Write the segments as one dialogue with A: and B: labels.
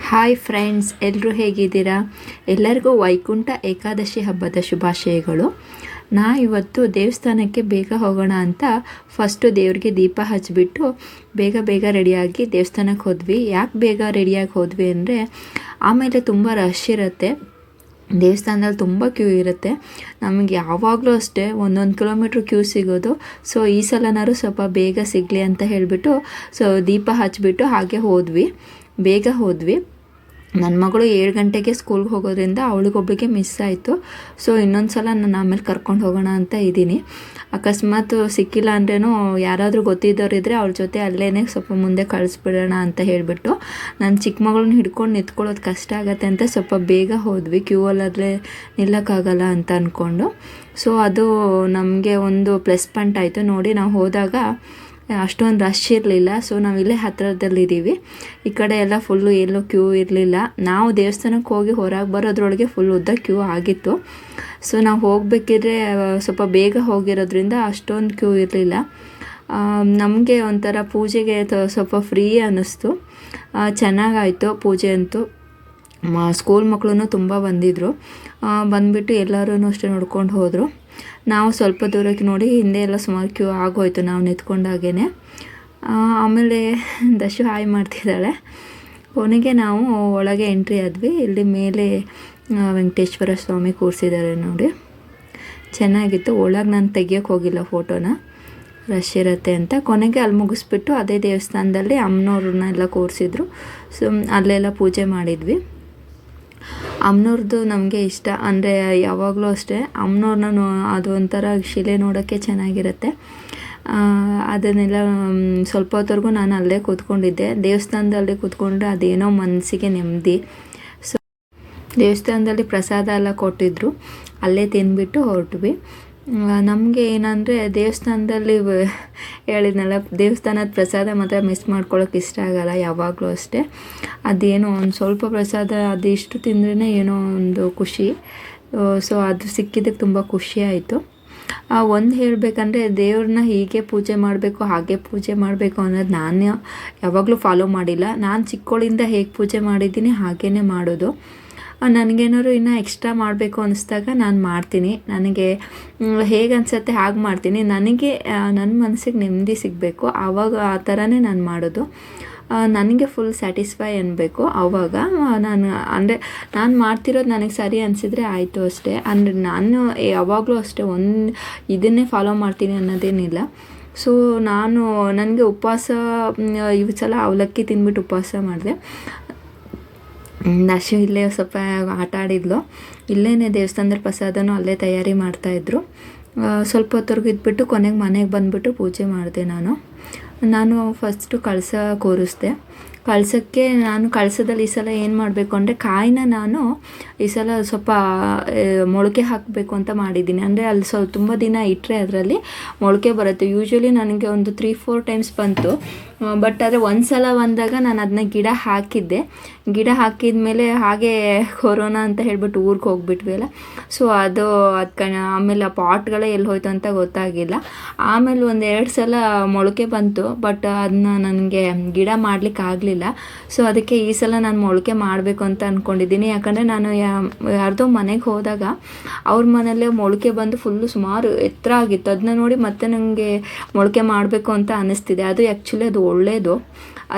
A: Hi friends, ಎಲ್ಲರೂ ಹೇಗಿದ್ದೀರಾ? ಎಲ್ಲರಿಗೂ ವೈಕುಂಠ ಏಕಾದಶಿ ಹಬ್ಬದ ಶುಭಾಶಯಗಳು. ಇವತ್ತು ದೇವಸ್ಥಾನಕ್ಕೆ ಬೇಗ ಹೋಗೋಣ ಅಂತ ಫಸ್ಟು ದೇವ್ರಿಗೆ ದೀಪ ಹಚ್ಚಿಬಿಟ್ಟು ಬೇಗ ರೆಡಿಯಾಗಿ ದೇವಸ್ಥಾನಕ್ಕೆ ಹೋದ್ವಿ. ಯಾಕೆ ಬೇಗ ರೆಡಿಯಾಗಿ ಹೋದ್ವಿ ಅಂದರೆ ಆಮೇಲೆ ತುಂಬ ರಶ್ ಇರುತ್ತೆ, ದೇವಸ್ಥಾನದಲ್ಲಿ ತುಂಬ ಕ್ಯೂ ಇರುತ್ತೆ. ನಮಗೆ ಯಾವಾಗಲೂ ಅಷ್ಟೇ 1 ಕಿಲೋಮೀಟ್ರ್ ಕ್ಯೂ ಸಿಗೋದು. ಸೊ ಈ ಸಲನಾರು ಸ್ವಲ್ಪ ಬೇಗ ಸಿಗಲಿ ಅಂತ ಹೇಳಿಬಿಟ್ಟು ದೀಪ ಹಚ್ಚಿಬಿಟ್ಟು ಹಾಗೆ ಬೇಗ ಹೋದ್ವಿ. ನನ್ನ ಮಗಳು 7 ಗಂಟೆಗೆ ಸ್ಕೂಲ್ಗೆ ಹೋಗೋದ್ರಿಂದ ಅವಳಿಗೊಬ್ಬಳಿಗೆ ಮಿಸ್ ಆಯಿತು. ಸೊ ಇನ್ನೊಂದು ಸಲ ನಾನು ಆಮೇಲೆ ಕರ್ಕೊಂಡು ಹೋಗೋಣ ಅಂತ ಇದ್ದೀನಿ. ಅಕಸ್ಮಾತ್ ಸಿಕ್ಕಿಲ್ಲ ಅಂದ್ರೇನು ಯಾರಾದರೂ ಗೊತ್ತಿದ್ದವರಿದ್ದರೆ ಅವ್ರ ಜೊತೆ ಅಲ್ಲೇ ಸ್ವಲ್ಪ ಮುಂದೆ ಕಳಿಸ್ಬಿಡೋಣ ಅಂತ ಹೇಳಿಬಿಟ್ಟು, ನನ್ನ ಚಿಕ್ಕ ಮಗಳನ್ನ ಹಿಡ್ಕೊಂಡು ನಿಂತ್ಕೊಳ್ಳೋದು ಕಷ್ಟ ಆಗುತ್ತೆ ಅಂತ ಸ್ವಲ್ಪ ಬೇಗ ಹೋದ್ವಿ, ಕ್ಯೂ ಅಲ್ಲೇ ನಿಲ್ಲಕ್ಕಾಗಲ್ಲ ಅಂತ ಅಂದ್ಕೊಂಡು. ಸೊ ಅದು ನಮಗೆ ಒಂದು ಪ್ಲಸ್ ಪಾಯಿಂಟ್ ಆಯಿತು. ನೋಡಿ, ನಾವು ಹೋದಾಗ ಅಷ್ಟೊಂದು ರಶ್ ಇರಲಿಲ್ಲ. ಸೊ ನಾವಿಲ್ಲೇ ಹತ್ತಿರದಲ್ಲಿದ್ದೀವಿ. ಈ ಕಡೆ ಎಲ್ಲ ಫುಲ್ಲು ಎಲ್ಲೂ ಕ್ಯೂ ಇರಲಿಲ್ಲ. ನಾವು ದೇವಸ್ಥಾನಕ್ಕೆ ಹೋಗಿ ಹೊರಗೆ ಬರೋದ್ರೊಳಗೆ ಫುಲ್ ಉದ್ದ ಕ್ಯೂ ಆಗಿತ್ತು. ಸೊ ನಾವು ಹೋಗಬೇಕಿದ್ರೆ ಸ್ವಲ್ಪ ಬೇಗ ಹೋಗಿರೋದ್ರಿಂದ ಅಷ್ಟೊಂದು ಕ್ಯೂ ಇರಲಿಲ್ಲ. ನಮಗೆ ಒಂಥರ ಪೂಜೆಗೆ ಸ್ವಲ್ಪ ಫ್ರೀ ಅನ್ನಿಸ್ತು. ಚೆನ್ನಾಗಾಯಿತು ಪೂಜೆ ಅಂತೂ. ಸ್ಕೂಲ್ ಮಕ್ಕಳು ತುಂಬ ಬಂದುಬಿಟ್ಟು ಎಲ್ಲರೂ ಅಷ್ಟೇ ನೋಡ್ಕೊಂಡು ಹೋದರು. ನಾವು ಸ್ವಲ್ಪ ದೂರಕ್ಕೆ ನೋಡಿ ಹಿಂದೆ ಎಲ್ಲ ಸುಮಾರು ಕ್ಯೂ ಆಗೋಯ್ತು ನಾವು ನಿಂತ್ಕೊಂಡಾಗೇ. ಆಮೇಲೆ ದಶು ಹಾಯ್ ಮಾಡ್ತಿದ್ದಾಳೆ. ಕೊನೆಗೆ ನಾವು ಒಳಗೆ ಎಂಟ್ರಿ ಆದ್ವಿ. ಇಲ್ಲಿ ಮೇಲೆ ವೆಂಕಟೇಶ್ವರ ಸ್ವಾಮಿ ಕೂರಿಸಿದ್ದಾರೆ ನೋಡಿ, ಚೆನ್ನಾಗಿತ್ತು. ಒಳಗೆ ನಾನು ತೆಗಿಯೋಕ್ಕೆ ಹೋಗಿಲ್ಲ ಫೋಟೋನ, ರಶ್ ಇರುತ್ತೆ ಅಂತ. ಕೊನೆಗೆ ಅಲ್ಲಿ ಮುಗಿಸ್ಬಿಟ್ಟು ಅದೇ ದೇವಸ್ಥಾನದಲ್ಲಿ ಅಮ್ಮನವ್ರನ್ನೆಲ್ಲ ಕೂರಿಸಿದ್ರು. ಸೊ ಅಲ್ಲೆಲ್ಲ ಪೂಜೆ ಮಾಡಿದ್ವಿ. ಅಮ್ಮನವ್ರದ್ದು ನಮಗೆ ಇಷ್ಟ, ಅಂದರೆ ಯಾವಾಗಲೂ ಅಷ್ಟೇ ಅಮ್ಮನವ್ರನ್ನ ಅದು ಒಂಥರ ಶಿಲೆ ನೋಡೋಕ್ಕೆ ಚೆನ್ನಾಗಿರುತ್ತೆ. ಅದನ್ನೆಲ್ಲ ಸ್ವಲ್ಪ ಹೊತ್ತವರೆಗೂ ನಾನು ಅಲ್ಲೇ ಕೂತ್ಕೊಂಡಿದ್ದೆ. ದೇವಸ್ಥಾನದಲ್ಲಿ ಕೂತ್ಕೊಂಡ್ರೆ ಅದೇನೋ ಮನಸ್ಸಿಗೆ ನೆಮ್ಮದಿ. ಸೊ ದೇವಸ್ಥಾನದಲ್ಲಿ ಪ್ರಸಾದ ಎಲ್ಲ ಕೊಟ್ಟಿದ್ರು, ಅಲ್ಲೇ ತಿಂದ್ಬಿಟ್ಟು ಹೊರಟ್ವಿ. ನಮಗೆ ಏನಂದರೆ ದೇವಸ್ಥಾನದಲ್ಲಿ ಹೇಳಿದ್ನಲ್ಲ, ದೇವಸ್ಥಾನದ ಪ್ರಸಾದ ಮಾತ್ರ ಮಿಸ್ ಮಾಡ್ಕೊಳ್ಳೋಕೆ ಇಷ್ಟ ಆಗಲ್ಲ ಯಾವಾಗಲೂ ಅಷ್ಟೇ. ಅದೇನೋ ಒಂದು ಸ್ವಲ್ಪ ಪ್ರಸಾದ ಅದಿಷ್ಟು ತಿಂದ್ರೇ ಏನೋ ಒಂದು ಖುಷಿ. ಸೊ ಅದು ಸಿಕ್ಕಿದ್ದಕ್ಕೆ ತುಂಬ ಖುಷಿ ಆಯಿತು. ಒಂದು ಹೇಳಬೇಕಂದ್ರೆ ದೇವ್ರನ್ನ ಹೀಗೆ ಪೂಜೆ ಮಾಡಬೇಕು ಹಾಗೆ ಪೂಜೆ ಮಾಡಬೇಕು ಅನ್ನೋದು ನಾನು ಯಾವಾಗಲೂ ಫಾಲೋ ಮಾಡಿಲ್ಲ. ನಾನು ಚಿಕ್ಕವಳಿಂದ ಹೇಗೆ ಪೂಜೆ ಮಾಡಿದ್ದೀನಿ ಹಾಗೇ ಮಾಡೋದು. ನನಗೇನಾದ್ರು ಇನ್ನೂ ಎಕ್ಸ್ಟ್ರಾ ಮಾಡಬೇಕು ಅನ್ನಿಸ್ದಾಗ ನಾನು ಮಾಡ್ತೀನಿ. ನನಗೆ ಹೇಗೆ ಅನಿಸುತ್ತೆ ಹಾಗೆ ಮಾಡ್ತೀನಿ. ನನಗೆ ನನ್ನ ಮನಸ್ಸಿಗೆ ನೆಮ್ಮದಿ ಸಿಗಬೇಕು, ಆವಾಗ ಆ ಥರನೇ ನಾನು ಮಾಡೋದು. ನನಗೆ ಫುಲ್ ಸ್ಯಾಟಿಸ್ಫೈ ಅನ್ನಬೇಕು. ಆವಾಗ ನಾನು ಮಾಡ್ತಿರೋದು ನನಗೆ ಸರಿ ಅನಿಸಿದರೆ ಆಯಿತು ಅಷ್ಟೇ. ಅಂದರೆ ನಾನು ಯಾವಾಗಲೂ ಅಷ್ಟೇ ಇದನ್ನೇ ಫಾಲೋ ಮಾಡ್ತೀನಿ ಅನ್ನೋದೇನಿಲ್ಲ. ಸೊ ನನಗೆ ಉಪವಾಸ ಈ ಸಲ ಅವಲಕ್ಕಿ ತಿಂದ್ಬಿಟ್ಟು ಉಪವಾಸ ಮಾಡಿದೆ. ದಶು ಇಲ್ಲೇ ಸ್ವಲ್ಪ ಆಟ ಆಡಿದ್ಲು. ಇಲ್ಲೇ ದೇವಸ್ಥಾನದ ಪ್ರಸಾದನೂ ಅಲ್ಲೇ ತಯಾರಿ ಮಾಡ್ತಾಯಿದ್ರು. ಸ್ವಲ್ಪ ಹೊತ್ತವರೆಗೂ ಇದ್ಬಿಟ್ಟು ಕೊನೆಗೆ ಮನೆಗೆ ಬಂದುಬಿಟ್ಟು ಪೂಜೆ ಮಾಡಿದೆ. ನಾನು ಫಸ್ಟು ಕಳಸ ಕೂರಿಸ್ದೆ. ಕಳಸಕ್ಕೆ ನಾನು ಕಳಸದಲ್ಲಿ ಈ ಸಲ ಏನು ಮಾಡಬೇಕು ಅಂದರೆ ಕಾಯಿನ ನಾನು ಈ ಸಲ ಸ್ವಲ್ಪ ಮೊಳಕೆ ಹಾಕಬೇಕು ಅಂತ ಮಾಡಿದ್ದೀನಿ. ಅಂದರೆ ಅಲ್ಲಿ ಸ್ವಲ್ಪ ತುಂಬ ದಿನ ಇಟ್ಟರೆ ಅದರಲ್ಲಿ ಮೊಳಕೆ ಬರುತ್ತೆ. ಯೂಶ್ವಲಿ ನನಗೆ ಒಂದು 3-4 ಟೈಮ್ಸ್ ಬಂತು. ಬಟ್ ಆದರೆ ಒಂದು ಸಲ ಬಂದಾಗ ನಾನು ಅದನ್ನ ಗಿಡ ಹಾಕಿದ ಮೇಲೆ ಹಾಗೆ ಕೊರೋನಾ ಅಂತ ಹೇಳ್ಬಿಟ್ಟು ಊರಿಗೆ ಹೋಗ್ಬಿಟ್ವಿ ಅಲ್ಲ. ಸೊ ಅದಕ್ಕೆ ಆಮೇಲೆ ಆ ಪಾಟ್ಗಳೇ ಎಲ್ಲಿ ಹೋಯ್ತು ಅಂತ ಗೊತ್ತಾಗಿಲ್ಲ. ಆಮೇಲೆ 1-2 ಸಲ ಮೊಳಕೆ ಬಂತು, ಬಟ್ ಅದನ್ನ ನನಗೆ ಗಿಡ ಮಾಡಲಿಕ್ಕೆ ಆಗಲಿಲ್ಲ. ಸೊ ಅದಕ್ಕೆ ಈ ಸಲ ನಾನು ಮೊಳಕೆ ಮಾಡಬೇಕು ಅಂತ ಅಂದ್ಕೊಂಡಿದ್ದೀನಿ. ಯಾಕಂದರೆ ನಾನು ಯಾರ್ದೋ ಮನೆಗೆ ಹೋದಾಗ ಅವ್ರ ಮನೆಯಲ್ಲೇ ಮೊಳಕೆ ಬಂದು ಫುಲ್ಲು ಸುಮಾರು ಎತ್ತರ ಆಗಿತ್ತು. ಅದನ್ನ ನೋಡಿ ಮತ್ತೆ ನನಗೆ ಮೊಳಕೆ ಮಾಡಬೇಕು ಅಂತ ಅನ್ನಿಸ್ತಿದೆ. ಅದು ಆ್ಯಕ್ಚುಲಿ ಅದು ಒಳ್ಳೆಯದು.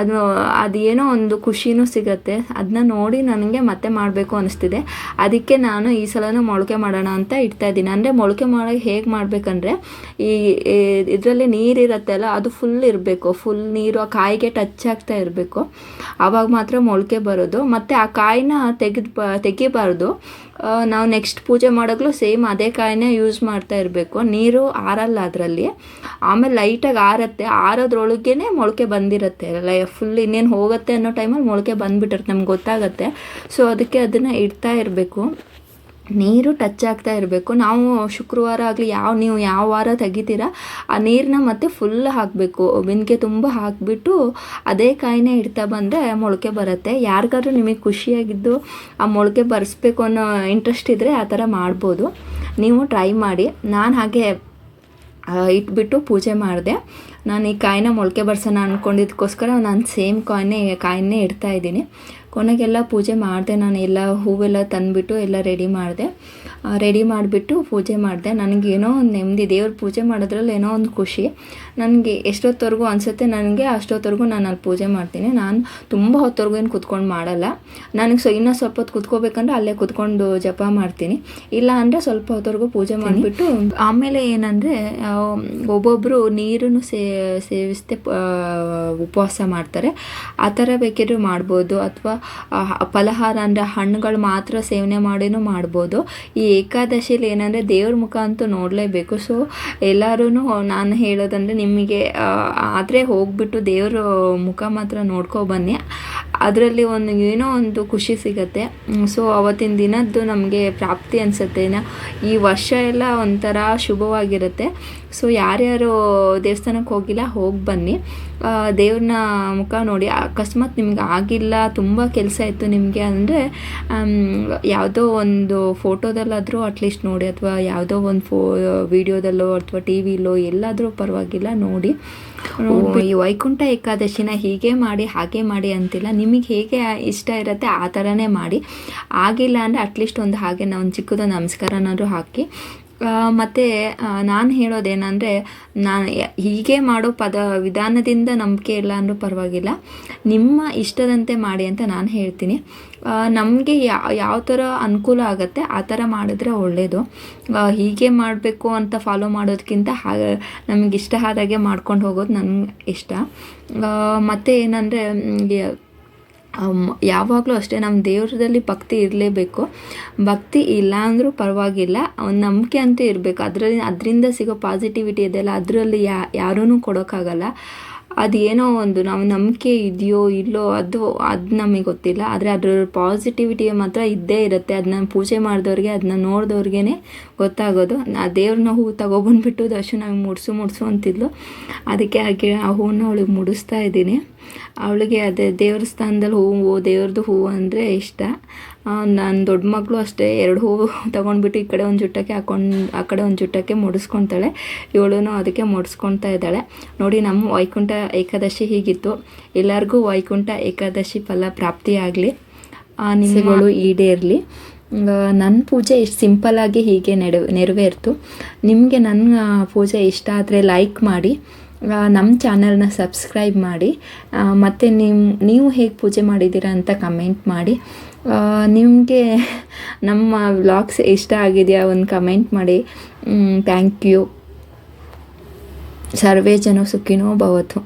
A: ಅದೇನೋ ಒಂದು ಖುಷಿನೂ ಸಿಗುತ್ತೆ. ಅದನ್ನ ನೋಡಿ ನನಗೆ ಮತ್ತೆ ಮಾಡಬೇಕು ಅನ್ನಿಸ್ತಿದೆ. ಅದಕ್ಕೆ ನಾನು ಈ ಸಲನೂ ಮೊಳಕೆ ಮಾಡೋಣ ಅಂತ ಇಡ್ತಾಯಿದ್ದೀನಿ. ಅಂದರೆ ಮೊಳಕೆ ಮಾಡೋಕ್ಕೆ ಹೇಗೆ ಮಾಡಬೇಕಂದ್ರೆ, ಇದರಲ್ಲಿ ನೀರಿರುತ್ತೆ ಅಲ್ಲ, ಅದು ಫುಲ್ ಇರಬೇಕು. ಫುಲ್ ನೀರು ಆ ಕಾಯಿಗೆ ಟಚ್ ಆಗ್ತಾ ಇರಬೇಕು. ಆವಾಗ ಮಾತ್ರ ಮೊಳಕೆ ಬರೋದು. ಮತ್ತು ಆ ಕಾಯಿನ ತೆಗಿಬಾರ್ದು. ನಾವು ನೆಕ್ಸ್ಟ್ ಪೂಜೆ ಮಾಡೋಕ್ಕೂ ಸೇಮ್ ಅದೇ ಕಾಯಿನೇ ಯೂಸ್ ಮಾಡ್ತಾ ಇರಬೇಕು. ನೀರು ಆರಲ್ಲ ಅದರಲ್ಲಿ. ಆಮೇಲೆ ಲೈಟಾಗಿ ಆರುತ್ತೆ. ಆರೋದ್ರೊಳಗೇ ಮೊಳಕೆ ಬಂದಿರುತ್ತೆ. ಫುಲ್ ಇನ್ನೇನು ಹೋಗುತ್ತೆ ಅನ್ನೋ ಟೈಮಲ್ಲಿ ಮೊಳಕೆ ಬಂದುಬಿಟ್ಟಿರುತ್ತೆ, ನಮ್ಗೆ ಗೊತ್ತಾಗುತ್ತೆ. ಸೊ ಅದಕ್ಕೆ ಅದನ್ನು ಇಡ್ತಾ ಇರಬೇಕು. ನೀರು ಟಚ್ ಆಗ್ತಾ ಇರಬೇಕು. ನಾವು ಶುಕ್ರವಾರ ಆಗಲಿ ನೀವು ಯಾವ ವಾರ ತೆಗಿತೀರ ಆ ನೀರನ್ನ ಮತ್ತೆ ಫುಲ್ ಹಾಕಬೇಕು. ಬಿಂದಿಗೆ ತುಂಬ ಹಾಕಿಬಿಟ್ಟು ಅದೇ ಕಾಯಿನೇ ಇಡ್ತಾ ಬಂದರೆ ಮೊಳಕೆ ಬರುತ್ತೆ. ಯಾರಿಗಾದ್ರೂ ನಿಮಗೆ ಖುಷಿಯಾಗಿದ್ದು ಆ ಮೊಳಕೆ ಬರೆಸ್ಬೇಕು ಅನ್ನೋ ಇಂಟ್ರೆಸ್ಟ್ ಇದ್ದರೆ ಆ ಥರ ಮಾಡ್ಬೋದು. ನೀವು ಟ್ರೈ ಮಾಡಿ. ನಾನು ಹಾಗೆ ಇಟ್ಬಿಟ್ಟು ಪೂಜೆ ಮಾಡಿದೆ. ನಾನು ಈ ಕಾಯಿನ ಮೊಳಕೆ ಬರ್ಸೋಣ ಅಂದ್ಕೊಂಡಿದ್ದಕ್ಕೋಸ್ಕರ ನಾನು ಸೇಮ್ ಕಾಯಿನ್ನೇ ಇಡ್ತಾಯಿದ್ದೀನಿ. ಕೊನೆಗೆಲ್ಲ ಪೂಜೆ ಮಾಡಿದೆ ನಾನು. ಎಲ್ಲ ಹೂವೆಲ್ಲ ತಂದುಬಿಟ್ಟು ಎಲ್ಲ ರೆಡಿ ಮಾಡಿಬಿಟ್ಟು ಪೂಜೆ ಮಾಡಿದೆ. ನನಗೇನೋ ಒಂದು ನೆಮ್ಮದಿ, ದೇವ್ರ ಪೂಜೆ ಮಾಡೋದ್ರಲ್ಲಿ ಏನೋ ಒಂದು ಖುಷಿ ನನಗೆ. ಎಷ್ಟೊತ್ತವರೆಗೂ ಅನಿಸುತ್ತೆ ನನಗೆ ಅಷ್ಟೊತ್ತವರೆಗೂ ನಾನು ಅಲ್ಲಿ ಪೂಜೆ ಮಾಡ್ತೀನಿ. ನಾನು ತುಂಬ ಹೊತ್ತವರೆಗೂ ಏನು ಕುತ್ಕೊಂಡು ಮಾಡಲ್ಲ. ನನಗೆ ಇನ್ನೂ ಸ್ವಲ್ಪ ಹೊತ್ತು ಕುತ್ಕೋಬೇಕಂದ್ರೆ ಅಲ್ಲೇ ಕುತ್ಕೊಂಡು ಜಪ ಮಾಡ್ತೀನಿ, ಇಲ್ಲ ಅಂದರೆ ಸ್ವಲ್ಪ ಹೊತ್ತವರೆಗೂ ಪೂಜೆ ಮಾಡಿಬಿಟ್ಟು ಆಮೇಲೆ ಏನಂದರೆ ಒಬ್ಬೊಬ್ಬರು ನೀರನ್ನು ಸೇವಿಸದೆ ಉಪವಾಸ ಮಾಡ್ತಾರೆ. ಆ ಥರ ಬೇಕಿದ್ರೂ ಮಾಡ್ಬೋದು, ಅಥವಾ ಫಲಹಾರ ಅಂದರೆ ಹಣ್ಣುಗಳು ಮಾತ್ರ ಸೇವನೆ ಮಾಡಿನೂ ಮಾಡ್ಬೋದು. ಈ ಏಕಾದಶಿಲಿ ಏನಂದರೆ ದೇವ್ರ ಮುಖ ಅಂತೂ ನೋಡಲೇಬೇಕು. ಸೊ ಎಲ್ಲರೂ ನಾನು ಹೇಳೋದಂದರೆ ನಿಮಗೆ ಆದರೆ ಹೋಗ್ಬಿಟ್ಟು ದೇವ್ರ ಮುಖ ಮಾತ್ರ ನೋಡ್ಕೊಬನ್ನಿ. ಅದರಲ್ಲಿ ಏನೋ ಒಂದು ಖುಷಿ ಸಿಗುತ್ತೆ. ಸೊ ಅವತ್ತಿನ ದಿನದ್ದು ನಮಗೆ ಪ್ರಾಪ್ತಿ ಅನಿಸುತ್ತೆ. ಈ ವರ್ಷ ಎಲ್ಲ ಒಂಥರ ಶುಭವಾಗಿರುತ್ತೆ. ಸೊ ಯಾರ್ಯಾರು ದೇವಸ್ಥಾನಕ್ಕೆ ಹೋಗಿಲ್ಲ ಹೋಗಿ ಬನ್ನಿ, ದೇವ್ರನ್ನ ಮುಖ ನೋಡಿ. ಅಕಸ್ಮಾತ್ ನಿಮ್ಗೆ ಆಗಿಲ್ಲ, ತುಂಬ ಕೆಲಸ ಇತ್ತು ನಿಮಗೆ ಅಂದರೆ ಯಾವುದೋ ಒಂದು ಫೋಟೋದಲ್ಲಾದರೂ ಅಟ್ಲೀಸ್ಟ್ ನೋಡಿ, ಅಥವಾ ಯಾವುದೋ ಒಂದು ವಿಡಿಯೋದಲ್ಲೋ ಅಥವಾ ಟಿ ವಿಲೋ ಎಲ್ಲಾದರೂ ಪರವಾಗಿಲ್ಲ ನೋಡಿ. ಈ ವೈಕುಂಠ ಏಕಾದಶಿನ ಹೀಗೆ ಮಾಡಿ ಹಾಗೆ ಮಾಡಿ ಅಂತಿಲ್ಲ, ನಿಮಗೆ ಹೇಗೆ ಇಷ್ಟ ಇರುತ್ತೆ ಆ ಥರನೇ ಮಾಡಿ. ಆಗಿಲ್ಲ ಅಂದರೆ ಅಟ್ಲೀಸ್ಟ್ ಒಂದು ಹಾಗೆ ಒಂದು ಚಿಕ್ಕದು ನಮಸ್ಕಾರನಾದರೂ ಹಾಕಿ. ಮತ್ತು ನಾನು ಹೇಳೋದೇನೆಂದರೆ, ನಾನು ಹೀಗೆ ಮಾಡೋ ವಿಧಾನದಿಂದ ನಂಬಿಕೆ ಇಲ್ಲ ಅಂದರೂ ಪರವಾಗಿಲ್ಲ, ನಿಮ್ಮ ಇಷ್ಟದಂತೆ ಮಾಡಿ ಅಂತ ನಾನು ಹೇಳ್ತೀನಿ. ನಮಗೆ ಯಾವ ಥರ ಅನುಕೂಲ ಆಗುತ್ತೆ ಆ ಥರ ಮಾಡಿದ್ರೆ ಒಳ್ಳೆಯದು. ಹೀಗೆ ಮಾಡಬೇಕು ಅಂತ ಫಾಲೋ ಮಾಡೋದಕ್ಕಿಂತ ನಮಗೆ ಇಷ್ಟ ಆದಾಗೆ ಮಾಡ್ಕೊಂಡು ಹೋಗೋದು ನನಗೆ ಇಷ್ಟ. ಮತ್ತು ಏನಂದರೆ ಯಾವಾಗಲೂ ಅಷ್ಟೇ ನಮ್ಮ ದೇವ್ರದಲ್ಲಿ ಭಕ್ತಿ ಇರಲೇಬೇಕು. ಭಕ್ತಿ ಇಲ್ಲ ಅಂದರೂ ಪರವಾಗಿಲ್ಲ, ಒಂದು ನಂಬಿಕೆ ಅಂತೂ ಇರಬೇಕು. ಅದರಿಂದ ಸಿಗೋ ಪಾಸಿಟಿವಿಟಿ ಇದೆಯಲ್ಲ, ಅದರಲ್ಲಿ ಯಾರೂ ಕೊಡೋಕ್ಕಾಗಲ್ಲ. ಅದು ಏನೋ ಒಂದು ನಾವು ನಂಬಿಕೆ ಇದೆಯೋ ಇಲ್ಲೋ ಅದು ನಮಗೆ ಗೊತ್ತಿಲ್ಲ, ಆದರೆ ಅದರ ಪಾಸಿಟಿವಿಟಿ ಮಾತ್ರ ಇದ್ದೇ ಇರುತ್ತೆ. ಅದನ್ನ ಪೂಜೆ ಮಾಡಿದವ್ರಿಗೆ, ಅದನ್ನ ನೋಡಿದವ್ರಿಗೇ ಗೊತ್ತಾಗೋದು. ದೇವ್ರನ್ನ ಹೂವು ತಗೊಬಂದ್ಬಿಟ್ಟು ದರ್ಶನ ಮುಡಿಸು ಅಂತಿದ್ಲು, ಅದಕ್ಕೆ ಆ ಹೂವನ್ನ ಅವಳಿಗೆ ಮುಡಿಸ್ತಾ ಇದ್ದೀನಿ. ಅವಳಿಗೆ ಅದೇ ದೇವ್ರ ಸ್ಥಾನದಲ್ಲಿ ದೇವ್ರದ್ದು ಹೂವು ಅಂದರೆ ಇಷ್ಟ. ನನ್ನ ದೊಡ್ಡ ಮಗಳು ಅಷ್ಟೇ, 2 ಹೂವು ತೊಗೊಂಡ್ಬಿಟ್ಟು ಈ ಕಡೆ ಒಂದು ಜುಟ್ಟಕ್ಕೆ ಆ ಕಡೆ ಒಂದು ಜುಟ್ಟಕ್ಕೆ ಮುಡಿಸ್ಕೊತಾಳೆ. ಇವಳು ಅದಕ್ಕೆ ಮುಡಿಸ್ಕೊತಾ ಇದ್ದಾಳೆ. ನೋಡಿ, ನಮ್ಮ ವೈಕುಂಠ ಏಕಾದಶಿ ಹೀಗಿತ್ತು. ಎಲ್ಲರಿಗೂ ವೈಕುಂಠ ಏಕಾದಶಿ ಫಲ ಪ್ರಾಪ್ತಿಯಾಗಲಿ, ನಿಮ್ಮಗಳು ಈಡೇರಲಿ. ನನ್ನ ಪೂಜೆ ಇಷ್ಟು ಸಿಂಪಲ್ಲಾಗಿ ಹೀಗೆ ನೆರವೇರ್ತು. ನಿಮಗೆ ನನ್ನ ಪೂಜೆ ಇಷ್ಟ ಆದರೆ ಲೈಕ್ ಮಾಡಿ, ನಮ್ಮ ಚಾನಲ್ನ ಸಬ್ಸ್ಕ್ರೈಬ್ ಮಾಡಿ, ಮತ್ತು ನೀವು ಹೇಗೆ ಪೂಜೆ ಮಾಡಿದ್ದೀರಾ ಅಂತ ಕಮೆಂಟ್ ಮಾಡಿ. ನಿಮಗೆ ನಮ್ಮ ವ್ಲಾಗ್ಸ್ ಇಷ್ಟ ಆಗಿದೆಯಾ ಒಂದು ಕಮೆಂಟ್ ಮಾಡಿ. Thank you. ಸರ್ವೇ ಜನ ಸುಖಿನೋ ಭವತು.